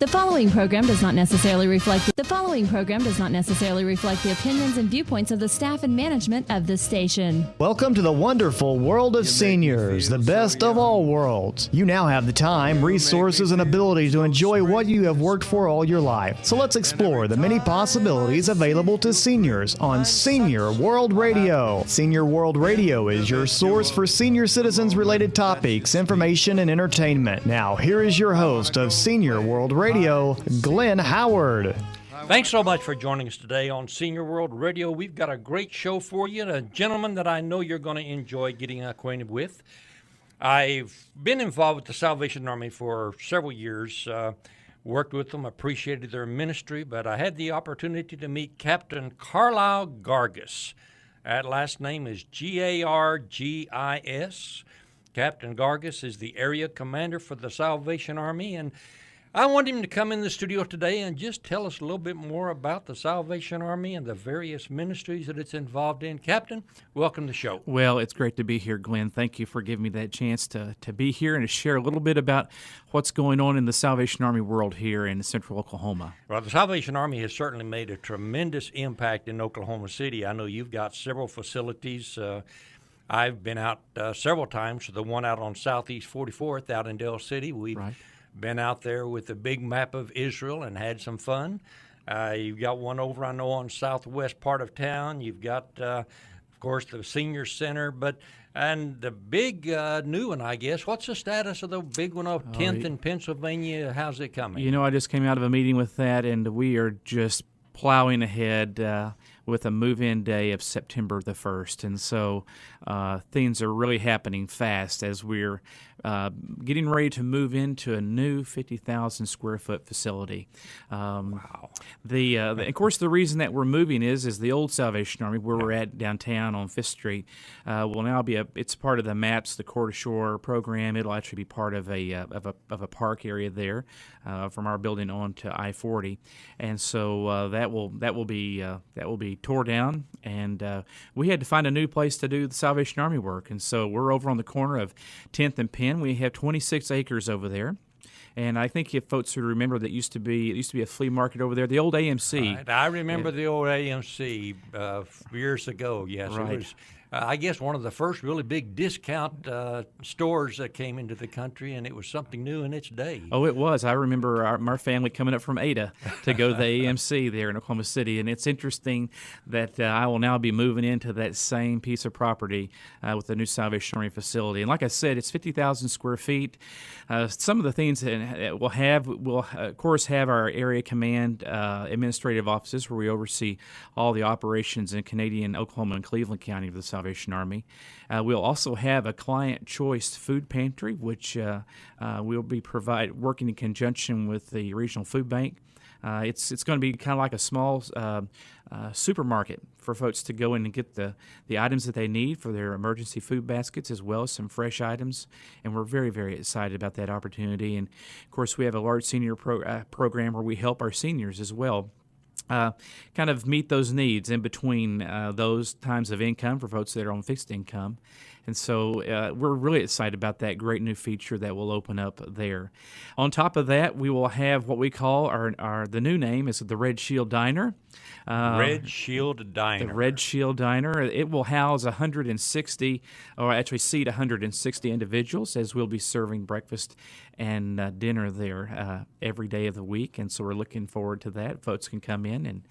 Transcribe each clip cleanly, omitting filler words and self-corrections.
The following program does not necessarily reflect the opinions and viewpoints of the staff and management of this station. Welcome to the wonderful world of seniors, the best of all worlds. You now have the time, resources, and ability to enjoy what you have worked for all your life. So let's explore the many possibilities available to seniors on Senior World Radio. Senior World Radio is your source for senior citizens-related topics, information, and entertainment. Now, here is your host of Senior World Radio, Glenn Howard. Thanks so much for joining us today on Senior World Radio. We've got a great show for you, a gentleman that I know you're going to enjoy getting acquainted with. I've been involved with the Salvation Army for several years, worked with them, appreciated their ministry, but I had the opportunity to meet Captain Carlyle Gargis. That last name is Gargis. Captain Gargis is the area commander for the Salvation Army, and I want him to come in the studio today and just tell us a little bit more about the Salvation Army and the various ministries that it's involved in. Captain, welcome to the show. Well, it's great to be here, Glenn. Thank you for giving me that chance to be here and to share a little bit about what's going on in the Salvation Army world here in central Oklahoma. Well, the Salvation Army has certainly made a tremendous impact in Oklahoma City. I know you've got several facilities. I've been out several times. The one out on Southeast 44th out in Del City. We've been out there with the big map of Israel and had some fun. You've got one over, I know, on southwest part of town. You've got, of course, the Senior Center. And the big new one, I guess, what's the status of the big one of 10th in Pennsylvania? How's it coming? You know, I just came out of a meeting with that, and we are just plowing ahead with a move-in day of September the 1st. And so things are really happening fast as we're getting ready to move into a new 50,000 square foot facility. Wow. Of course, the reason that we're moving is the old Salvation Army, where we're at downtown on 5th Street, will now be it's part of the MAPS, the Core to Shore program. It'll actually be part of a park area there from our building on to I-40, and so that will be tore down, and we had to find a new place to do the Salvation Army work, and so we're over on the corner of 10th and Penn. We have 26 acres over there. And I think if folks would remember, it used to be a flea market over there, the old AMC. Right. I remember the old AMC years ago. Yes, right. It was, I guess, one of the first really big discount stores that came into the country, and it was something new in its day. Oh, it was. I remember our family coming up from Ada to go to the AMC there in Oklahoma City, and it's interesting that I will now be moving into that same piece of property with the new Salvation Army facility. And like I said, it's 50,000 square feet. Some of the things that we'll of course have our area command administrative offices where we oversee all the operations in Canadian, Oklahoma, and Cleveland County of the Salvation Army. We'll also have a client choice food pantry, which we'll be working in conjunction with the regional food bank. It's going to be kind of like a small supermarket for folks to go in and get the items that they need for their emergency food baskets, as well as some fresh items. And we're very, very excited about that opportunity. And, of course, we have a large senior program where we help our seniors as well. Kind of meet those needs in between those times of income for folks that are on fixed income. And so we're really excited about that great new feature that will open up there. On top of that, we will have what we call the new name is the Red Shield Diner. Red Shield Diner. The Red Shield Diner. It will house 160, or actually seat 160 individuals, as we'll be serving breakfast and dinner there every day of the week. And so we're looking forward to that. Folks can come in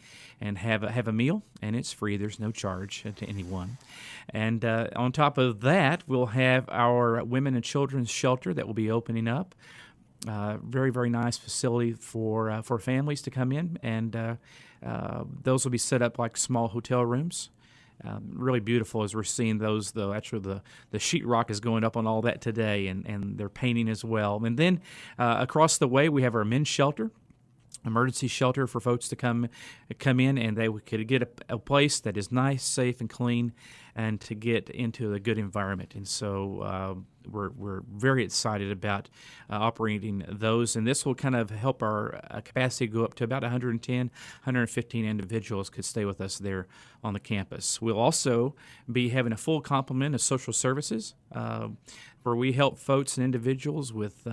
and have a meal, and it's free. There's no charge to anyone. And on top of that, we'll have our women and children's shelter that will be opening up. Very, very nice facility for families to come in, and those will be set up like small hotel rooms. Really beautiful as we're seeing those, though. Actually, the sheetrock is going up on all that today, and they're painting as well. And then across the way, we have our men's shelter. Emergency shelter for folks to come in, and they could get a place that is nice, safe, and clean, and to get into a good environment. And so we're very excited about operating those, and this will kind of help our capacity go up to about 110, 115 individuals could stay with us there on the campus. We'll also be having a full complement of social services. where we help folks and individuals with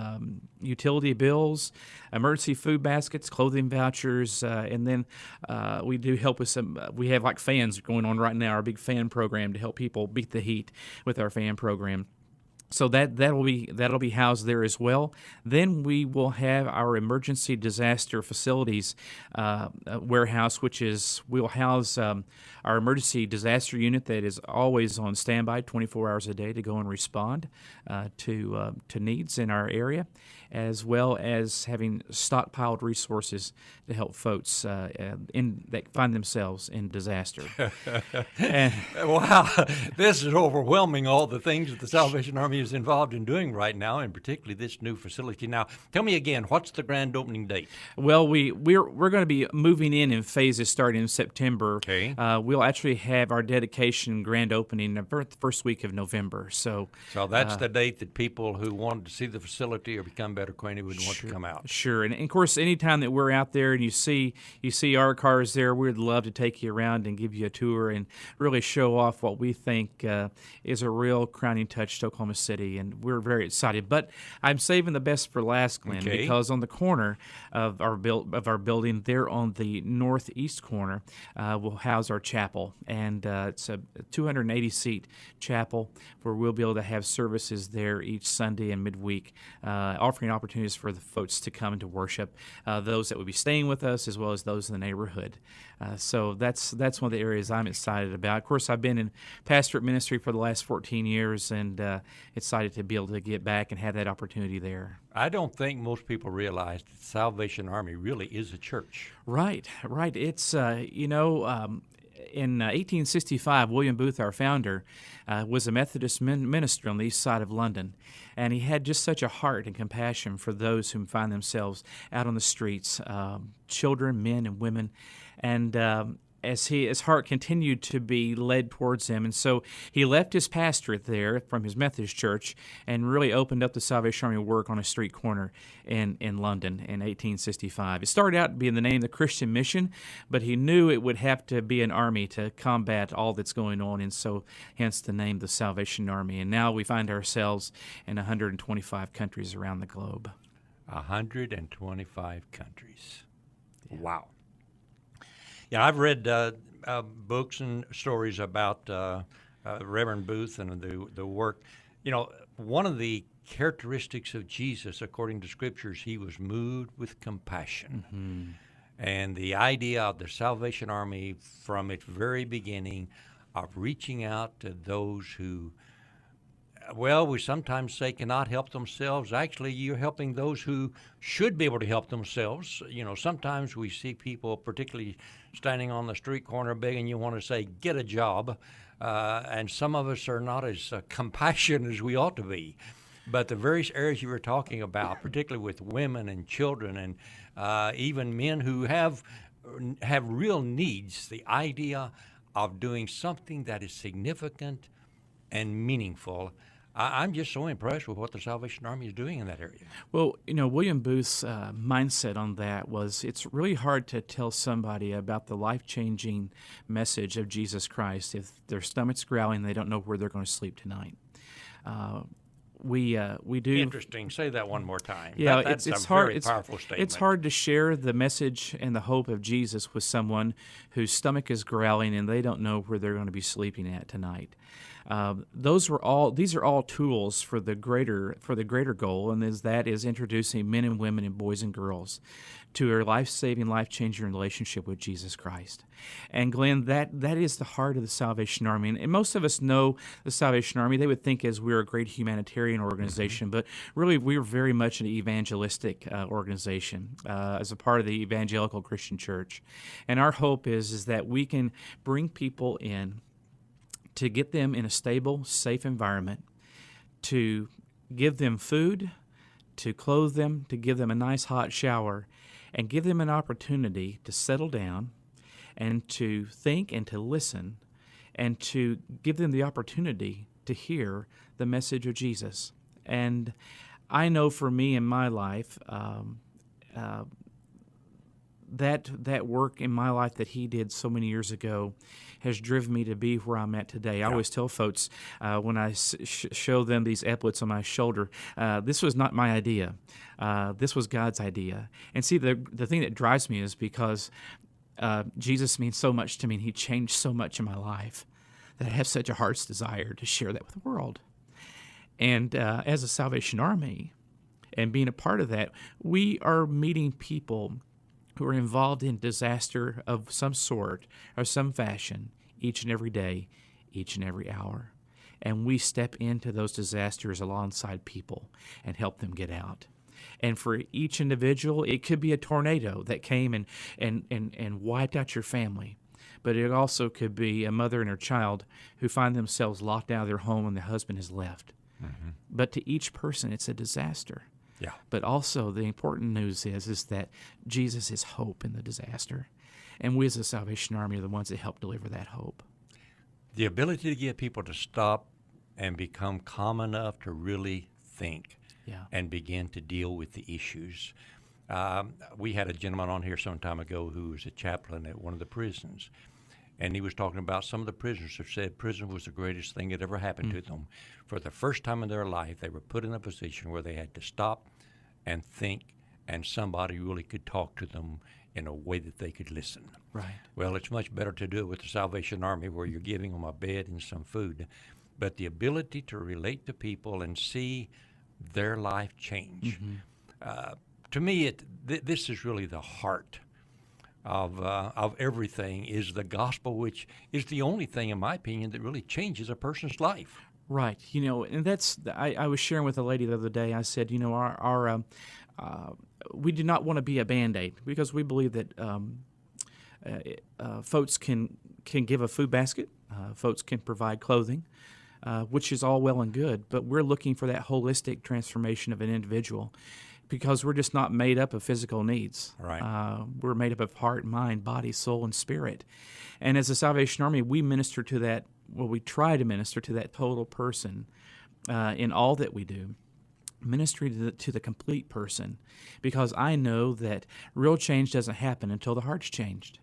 utility bills, emergency food baskets, clothing vouchers, and then we do help with some. We have like fans going on right now, our big fan program to help people beat the heat with our fan program. So that'll be housed there as well. Then we will have our emergency disaster facilities warehouse, which is we'll house our emergency disaster unit that is always on standby 24 hours a day to go and respond to needs in our area, as well as having stockpiled resources to help folks that find themselves in disaster. Wow, this is overwhelming, all the things that the Salvation Army is involved in doing right now, and particularly this new facility. Now, tell me again, what's the grand opening date? Well, we're going to be moving in phases starting in September. Okay. We'll actually have our dedication grand opening the first week of November. So that's the date that people who wanted to see the facility or become better acquainted would want to come out. Sure, and of course, anytime that we're out there and you see our cars there, we'd love to take you around and give you a tour and really show off what we think is a real crowning touch to Oklahoma City, and we're very excited. But I'm saving the best for last, Glenn, because on the corner of our building, there on the northeast corner, we'll house our chapel, and it's a 280-seat chapel where we'll be able to have services there each Sunday and midweek, offering opportunities for the folks to come and to worship, those that would be staying with us as well as those in the neighborhood. So that's one of the areas I'm excited about. Of course, I've been in pastorate ministry for the last 14 years and excited to be able to get back and have that opportunity there. I don't think most people realize that the Salvation Army really is a church. Right. It's, in 1865, William Booth, our founder, was a Methodist minister on the east side of London, and he had just such a heart and compassion for those who find themselves out on the streets, children, men, and women, and as his heart continued to be led towards him. And so he left his pastorate there from his Methodist church and really opened up the Salvation Army work on a street corner in London in 1865. It started out being the name of the Christian Mission, but he knew it would have to be an army to combat all that's going on, and so hence the name the Salvation Army. And now we find ourselves in 125 countries around the globe. 125 countries. Yeah. Wow. Yeah, I've read books and stories about Reverend Booth and the work. You know, one of the characteristics of Jesus, according to Scriptures, he was moved with compassion. Mm-hmm. And the idea of the Salvation Army from its very beginning of reaching out to those who, well, we sometimes say cannot help themselves. Actually, you're helping those who should be able to help themselves. You know, sometimes we see people, particularly standing on the street corner begging, you want to say, get a job. And some of us are not as compassionate as we ought to be. But the various areas you were talking about, particularly with women and children and even men who have real needs, the idea of doing something that is significant and meaningful, I'm just so impressed with what the Salvation Army is doing in that area. Well, you know, William Booth's mindset on that was it's really hard to tell somebody about the life-changing message of Jesus Christ if their stomach's growling and they don't know where they're going to sleep tonight. We do. Interesting. Say that one more time. Yeah, that's it's a hard. very powerful statement. It's hard to share the message and the hope of Jesus with someone whose stomach is growling and they don't know where they're going to be sleeping at tonight. These are all tools for the greater goal, and that is introducing men and women and boys and girls to a life-saving, life-changing relationship with Jesus Christ. And Glenn, that is the heart of the Salvation Army. And most of us know the Salvation Army. They would think as we're a great humanitarian organization, but really we're very much an evangelistic organization as a part of the Evangelical Christian Church. And our hope is that we can bring people in to get them in a stable, safe environment, to give them food, to clothe them, to give them a nice hot shower, and give them an opportunity to settle down and to think and to listen and to give them the opportunity to hear the message of Jesus. And I know for me in my life, that work in my life that he did so many years ago has driven me to be where I'm at today. I always tell folks when I show them these epaulets on my shoulder, this was not my idea. This was God's idea. And see, the thing that drives me is because Jesus means so much to me, and he changed so much in my life that I have such a heart's desire to share that with the world. And as a Salvation Army, and being a part of that, we are meeting people who are involved in disaster of some sort or some fashion each and every day, each and every hour. And we step into those disasters alongside people and help them get out. And for each individual, it could be a tornado that came and wiped out your family. But it also could be a mother and her child who find themselves locked out of their home and the husband has left. Mm-hmm. But to each person, it's a disaster. Yeah. But also the important news is that Jesus is hope in the disaster. And we as the Salvation Army are the ones that help deliver that hope. The ability to get people to stop and become calm enough to really think and begin to deal with the issues. We had a gentleman on here some time ago who was a chaplain at one of the prisons. And he was talking about some of the prisoners who said prison was the greatest thing that ever happened to them. For the first time in their life, they were put in a position where they had to stop and think, and somebody really could talk to them in a way that they could listen. Right. Well, it's much better to do it with the Salvation Army where you're giving them a bed and some food. But the ability to relate to people and see their life change, to me, this is really the heart of everything, is the gospel, which is the only thing, in my opinion, that really changes a person's life. Right. And that's, I was sharing with a lady the other day, I said, our we do not want to be a Band-Aid, because we believe that folks can give a food basket, folks can provide clothing, which is all well and good, but we're looking for that holistic transformation of an individual. Because we're just not made up of physical needs. Right. We're made up of heart, mind, body, soul, and spirit. And as a Salvation Army, we minister to that, we try to minister to that total person in all that we do. Ministry to the complete person. Because I know that real change doesn't happen until the heart's changed.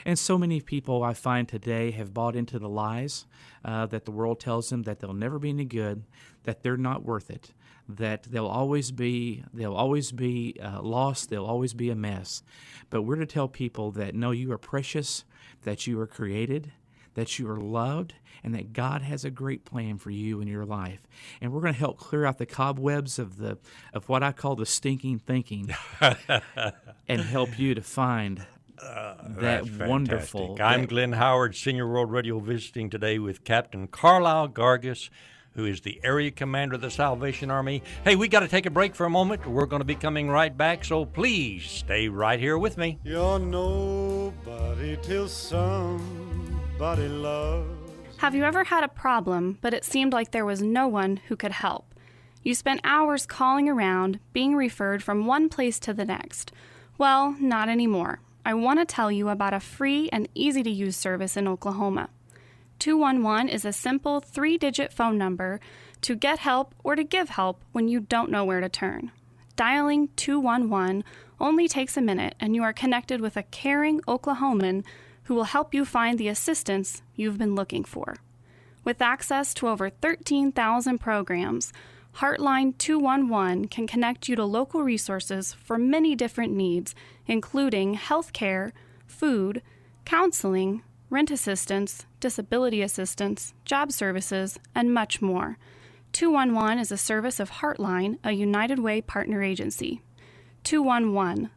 And so many people I find today have bought into the lies that the world tells them, that they'll never be any good, that they're not worth it, that they'll always be lost, they'll always be a mess. But we're to tell people that no, you are precious, that you are created, that you are loved, and that God has a great plan for you in your life. And we're going to help clear out the cobwebs of what I call the stinking thinking, and help you to find that wonderful. I'm Glenn Howard, Senior World Radio, visiting today with Captain Carlyle Gargis, who is the area commander of the Salvation Army. Hey, we got to take a break for a moment. We're going to be coming right back, so please stay right here with me. You're nobody till somebody loves. Have you ever had a problem, but it seemed like there was no one who could help? You spent hours calling around, being referred from one place to the next. Well, not anymore. I want to tell you about a free and easy-to-use service in Oklahoma. 211 is a simple 3-digit phone number to get help or to give help when you don't know where to turn. Dialing 211 only takes a minute, and you are connected with a caring Oklahoman who will help you find the assistance you've been looking for. With access to over 13,000 programs, Heartline 211 can connect you to local resources for many different needs, including health care, food, counseling, rent assistance, disability assistance, job services, and much more. 211 is a service of Heartline, a United Way partner agency. 211,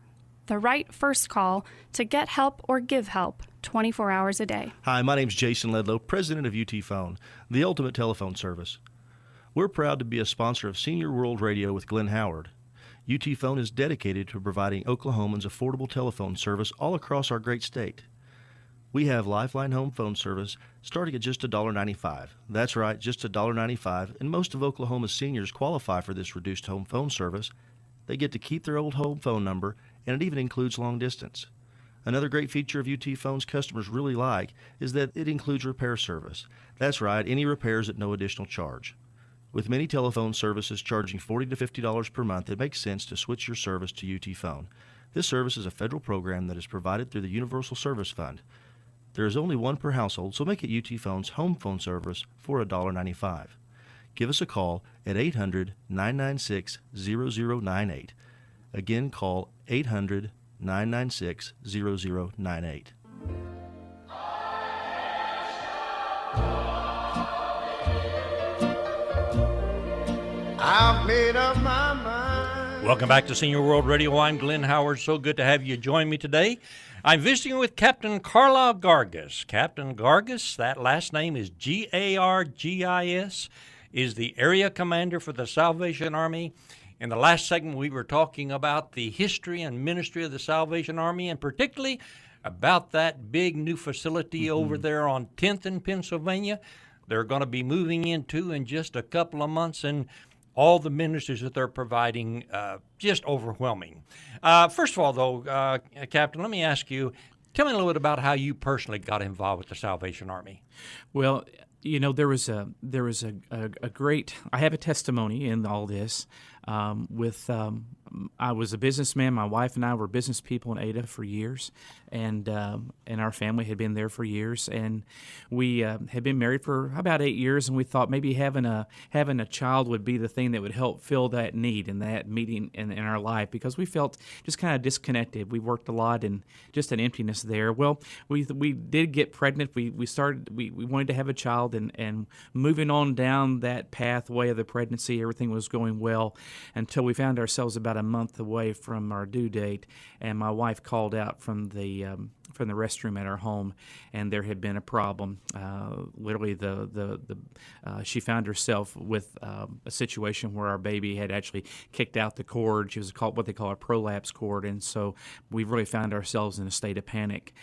the right first call to get help or give help 24 hours a day. Hi, my name's Jason Ledlow, president of UT Phone, the ultimate telephone service. We're proud to be a sponsor of Senior World Radio with Glenn Howard. UT Phone is dedicated to providing Oklahomans affordable telephone service all across our great state. We have Lifeline home phone service starting at just $1.95. That's right, just $1.95, and most of Oklahoma's seniors qualify for this reduced home phone service. They get to keep their old home phone number, and it even includes long distance. Another great feature of UT Phone's customers really like is that it includes repair service. That's right, any repairs at no additional charge. With many telephone services charging $40 to $50 per month, it makes sense to switch your service to UT Phone. This service is a federal program that is provided through the Universal Service Fund. There is only one per household, so make it UT Phone's home phone service for $1.95. Give us a call at 800-996-0098. Again, call 800-996-0098. I've made up my mind. Welcome back to Senior World Radio. I'm Glenn Howard. So good to have you join me today. I'm visiting with Captain Carlyle Gargis. Captain Gargis, that last name is Gargis, is the area commander for the Salvation Army. In the last segment, we were talking about the history and ministry of the Salvation Army, and particularly about that big new facility over there on 10th in Pennsylvania. They're going to be moving into in just a couple of months, and all the ministries that they're providing, just overwhelming. First of all, though, Captain, let me ask you, tell me a little bit about how you personally got involved with the Salvation Army. Well, there was a great. I have a testimony in all this. I was a businessman. My wife and I were business people in Ada for years, and our family had been there for years. And we had been married for about 8 years, and we thought maybe having a child would be the thing that would help fill that need and that meeting in our life, because we felt just kind of disconnected. We worked a lot and just an emptiness there. Well, we did get pregnant. We wanted to have a child, and moving on down that pathway of the pregnancy, everything was going well until we found ourselves about a month away from our due date, and my wife called out from the restroom at our home, and there had been a problem. Literally, she found herself with a situation where our baby had actually kicked out the cord. She was called what they call a prolapse cord, and so we really found ourselves in a state of panic.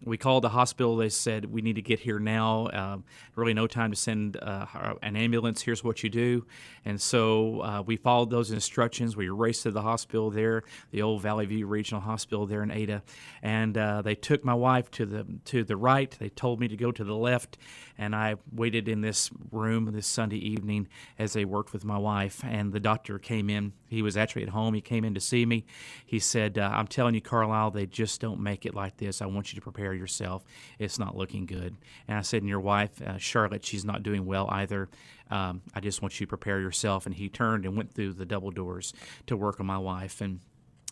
We called the hospital. They said, we need to get here now. Really no time to send an ambulance. Here's what you do. And so we followed those instructions. We raced to the hospital there, the old Valley View Regional Hospital there in Ada, and they took my wife to the right. They told me to go to the left, and I waited in this room this Sunday evening as they worked with my wife. And the doctor came in. He was actually at home. He came in to see me. He said, I'm telling you, Carlyle, they just don't make it like this. I want you to prepare yourself. It's not looking good. And I said, and your wife, Charlotte, she's not doing well either. I just want you to prepare yourself. And he turned and went through the double doors to work on my wife. And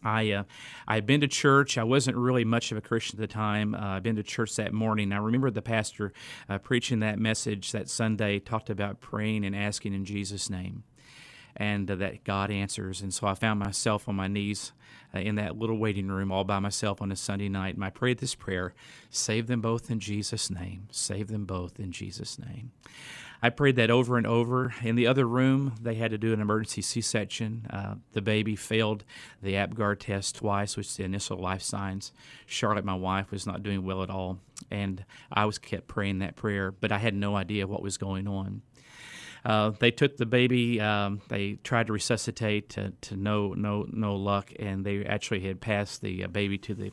I had been to church. I wasn't really much of a Christian at the time. I'd been to church that morning. I remember the pastor preaching that message that Sunday, talked about praying and asking in Jesus' name, and that God answers. And so I found myself on my knees in that little waiting room all by myself on a Sunday night, and I prayed this prayer: save them both in Jesus' name. Save them both in Jesus' name. I prayed that over and over. In the other room, they had to do an emergency C-section. The baby failed the Apgar test twice, which is the initial life signs. Charlotte, my wife, was not doing well at all, and I kept praying that prayer, but I had no idea what was going on. They took the baby. They tried to resuscitate to no luck, and they actually had passed the baby to the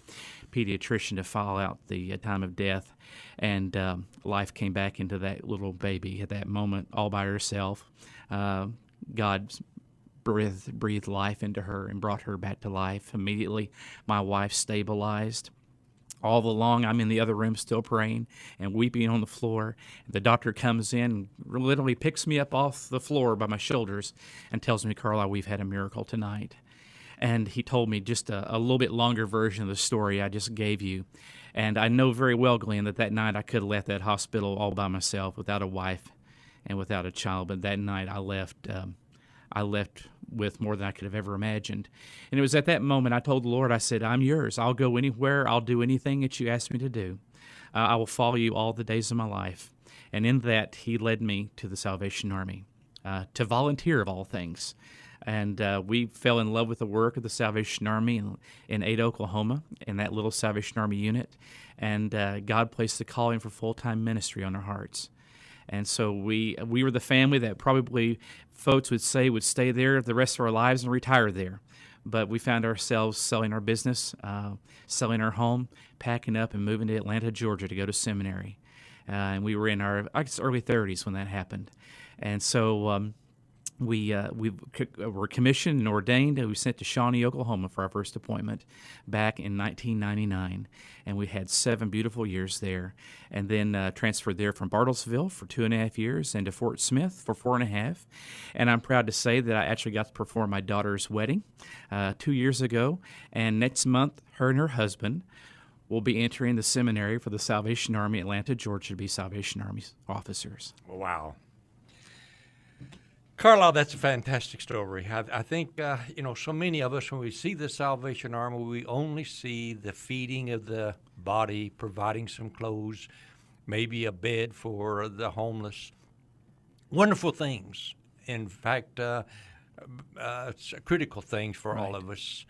pediatrician to file out the time of death, and life came back into that little baby at that moment, all by herself. God breathed life into her and brought her back to life immediately. My wife stabilized. All along, I'm in the other room still praying and weeping on the floor. The doctor comes in and literally picks me up off the floor by my shoulders and tells me, Carlyle, we've had a miracle tonight. And he told me just a little bit longer version of the story I just gave you. And I know very well, Glenn, that night I could have left that hospital all by myself without a wife and without a child. But that night I left with more than I could have ever imagined. And it was at that moment I told the Lord, I said, I'm yours. I'll go anywhere. I'll do anything that you ask me to do. I will follow you all the days of my life. And in that, he led me to the Salvation Army, to volunteer of all things. And we fell in love with the work of the Salvation Army in Ada, Oklahoma, in that little Salvation Army unit. And God placed the calling for full-time ministry on our hearts. And so we were the family that probably folks would say would stay there the rest of our lives and retire there. But we found ourselves selling our business, selling our home, packing up and moving to Atlanta, Georgia to go to seminary. And we were in our, early 30s when that happened. And so we were commissioned and ordained, and we sent to Shawnee, Oklahoma for our first appointment back in 1999. And we had 7 beautiful years there. And then transferred there from Bartlesville for 2.5 years and to Fort Smith for 4.5. And I'm proud to say that I actually got to perform my daughter's wedding 2 years ago. And next month, her and her husband will be entering the seminary for the Salvation Army, Atlanta, Georgia, to be Salvation Army officers. Wow. Carlyle, that's a fantastic story. I think, so many of us, when we see the Salvation Army, we only see the feeding of the body, providing some clothes, maybe a bed for the homeless. Wonderful things. In fact, it's critical things for all of us.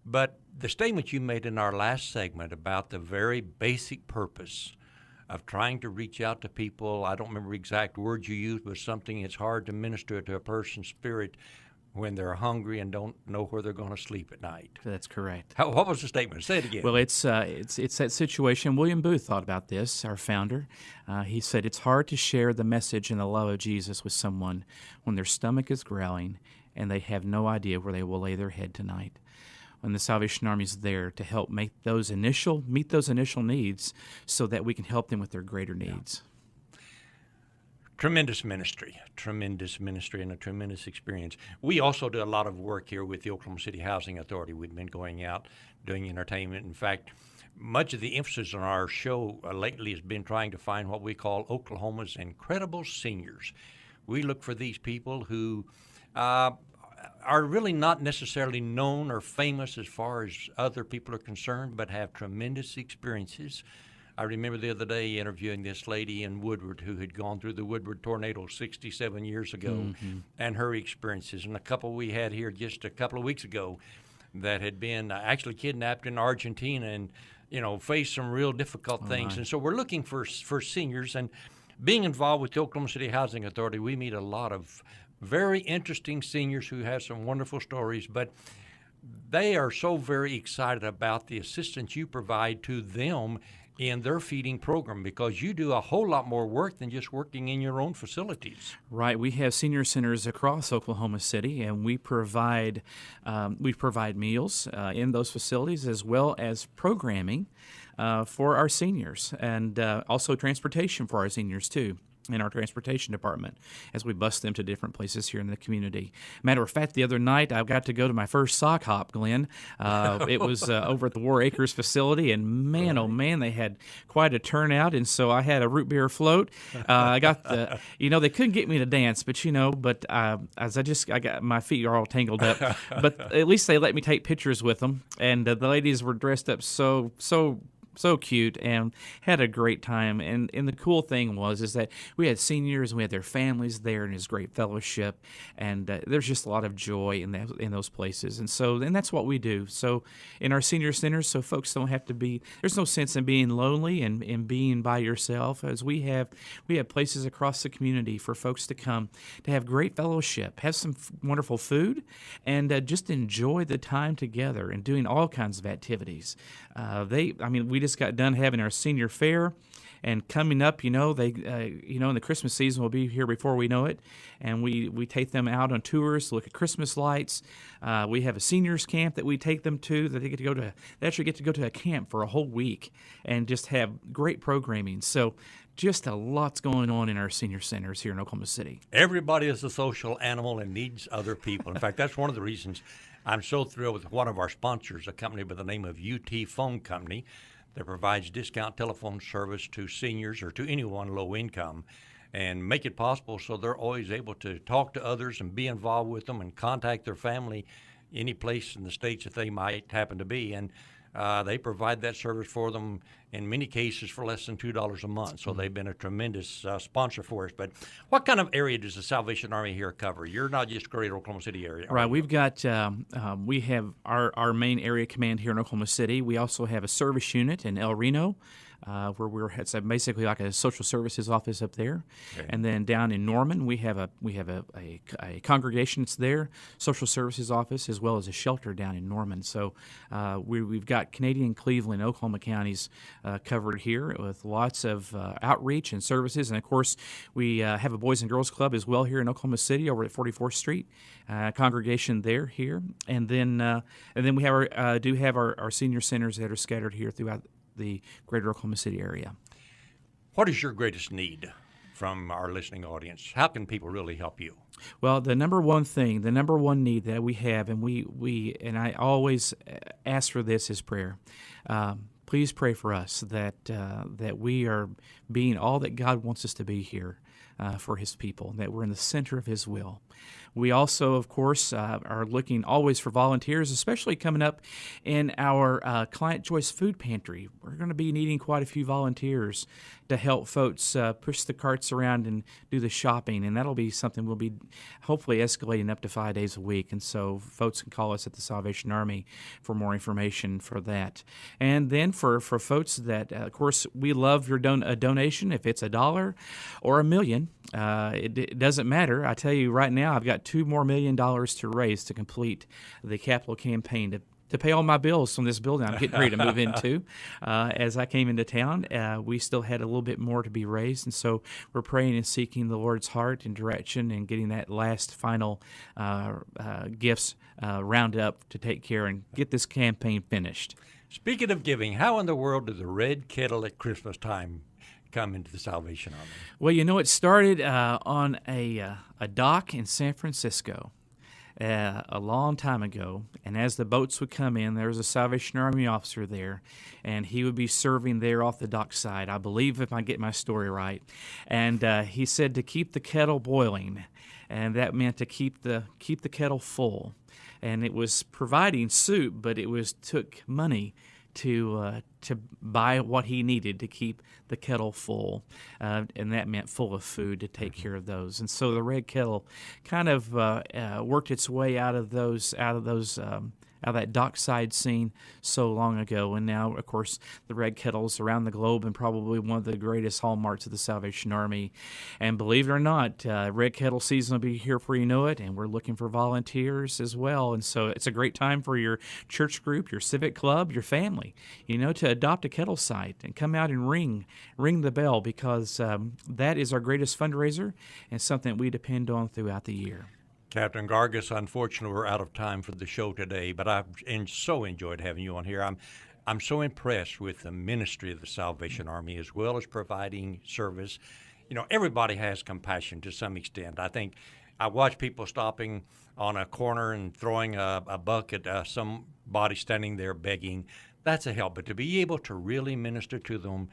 But the statement you made in our last segment about the very basic purpose of trying to reach out to people, I don't remember exact words you used, but something it's hard to minister to a person's spirit when they're hungry and don't know where they're going to sleep at night. That's correct. What was the statement? Say it again. Well, it's that situation. William Booth thought about this, our founder. He said, it's hard to share the message and the love of Jesus with someone when their stomach is growling and they have no idea where they will lay their head tonight. When the Salvation Army is there to help meet those initial needs so that we can help them with their greater needs. Tremendous ministry, and a tremendous experience. We also do a lot of work here with the Oklahoma City Housing Authority. We've been going out doing entertainment. In fact, much of the emphasis on our show lately has been trying to find what we call Oklahoma's incredible seniors. We look for these people who are really not necessarily known or famous as far as other people are concerned, but have tremendous experiences. I remember the other day interviewing this lady in Woodward who had gone through the Woodward tornado 67 years ago, and her experiences, and a couple we had here just a couple of weeks ago that had been actually kidnapped in Argentina and faced some real difficult things. And so we're looking for seniors, and being involved with the Oklahoma City Housing Authority, we meet a lot of very interesting seniors who have some wonderful stories, but they are so very excited about the assistance you provide to them in their feeding program, because you do a whole lot more work than just working in your own facilities. Right. We have senior centers across Oklahoma City, and we provide meals in those facilities as well as programming for our seniors, and also transportation for our seniors too, in our transportation department as we bus them to different places here in the community. Matter of fact, the other night I got to go to my first sock hop, Glenn. It was over at the War Acres facility, and man, oh man, they had quite a turnout, and so I had a root beer float. I got the, they couldn't get me to dance, but as I got, my feet are all tangled up, but at least they let me take pictures with them, and the ladies were dressed up so cute and had a great time. And the cool thing is that we had seniors and we had their families there, and it was great fellowship, and there's just a lot of joy in those places. And that's what we do. So in our senior centers, so folks don't have to be, there's no sense in being lonely and being by yourself, as we have places across the community for folks to come to have great fellowship, have some wonderful food, and just enjoy the time together and doing all kinds of activities. We just got done having our senior fair, and coming up, in the Christmas season, we'll be here before we know it, and we take them out on tours to look at Christmas lights. We have a seniors camp that we take them to, that they actually get to go to a camp for a whole week and just have great programming. So just a lot's going on in our senior centers here in Oklahoma City. Everybody is a social animal and needs other people. In fact, that's one of the reasons I'm so thrilled with one of our sponsors, a company by the name of UT Phone Company, that provides discount telephone service to seniors or to anyone low income, and make it possible so they're always able to talk to others and be involved with them and contact their family any place in the states that they might happen to be. And they provide that service for them in many cases for less than $2 a month. So they've been a tremendous sponsor for us. But what kind of area does the Salvation Army here cover? You're not just greater Oklahoma City area. Right. We've got, we have our main area command here in Oklahoma City. We also have a service unit in El Reno, it's basically like a social services office up there. Okay. And then down in Norman, we have a congregation that's there, social services office, as well as a shelter down in Norman. So we've got Canadian, Cleveland, Oklahoma counties covered here with lots of outreach and services. And of course, we have a Boys and Girls Club as well here in Oklahoma City over at 44th Street. Congregation there here, and then we have our senior centers that are scattered here throughout the greater Oklahoma City area. What is your greatest need from our listening audience? How can people really help you? Well, the number one need that we have, and I always ask for this, is prayer. Please pray for us that we are being all that God wants us to be here for His people, that we're in the center of His will. We also, of course, are looking always for volunteers, especially coming up in our Client Choice Food Pantry. We're going to be needing quite a few volunteers to help folks push the carts around and do the shopping, and that'll be something we'll be hopefully escalating up to 5 days a week. And so folks can call us at the Salvation Army for more information for that. And then for folks that, of course, we love your donation, if it's $1 or $1 million. It doesn't matter. I tell you right now, I've got $2 more million to raise to complete the capital campaign to pay all my bills from this building I'm getting ready to move into. As I came into town, we still had a little bit more to be raised, and so we're praying and seeking the Lord's heart and direction and getting that last final gifts rounded up to take care and get this campaign finished. Speaking of giving, how in the world did the red kettle at Christmas time come into the Salvation Army? Well, it started on a dock in San Francisco a long time ago, and as the boats would come in, there was a Salvation Army officer there, and he would be serving there off the dock side, I believe, if I get my story right. And he said to keep the kettle boiling, and that meant to keep the kettle full. And it was providing soup, but it took money to buy what he needed to keep the kettle full, and that meant full of food to take care of those. And so the red kettle kind of worked its way out of that dockside scene so long ago, and now, of course, the red kettle's around the globe and probably one of the greatest hallmarks of the Salvation Army. And believe it or not, red kettle season will be here before you know it, and we're looking for volunteers as well. And so it's a great time for your church group, your civic club, your family, to adopt a kettle site and come out and ring the bell, because that is our greatest fundraiser and something we depend on throughout the year. Captain Gargis, unfortunately, we're out of time for the show today, but I've so enjoyed having you on here. I'm so impressed with the ministry of the Salvation Army, as well as providing service. Everybody has compassion to some extent. I think I watch people stopping on a corner and throwing a bucket at somebody standing there begging. That's a help. But to be able to really minister to them,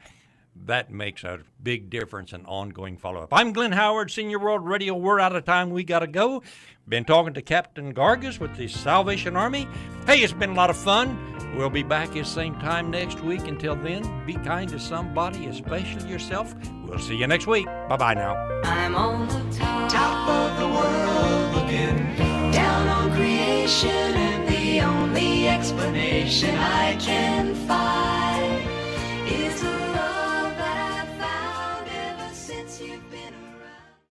that makes a big difference in ongoing follow-up. I'm Glenn Howard, Senior World Radio. We're out of time. We got to go. Been talking to Captain Gargis with the Salvation Army. Hey, it's been a lot of fun. We'll be back at the same time next week. Until then, be kind to somebody, especially yourself. We'll see you next week. Bye-bye now. I'm on the top of the world, looking down on creation, and the only explanation I can find is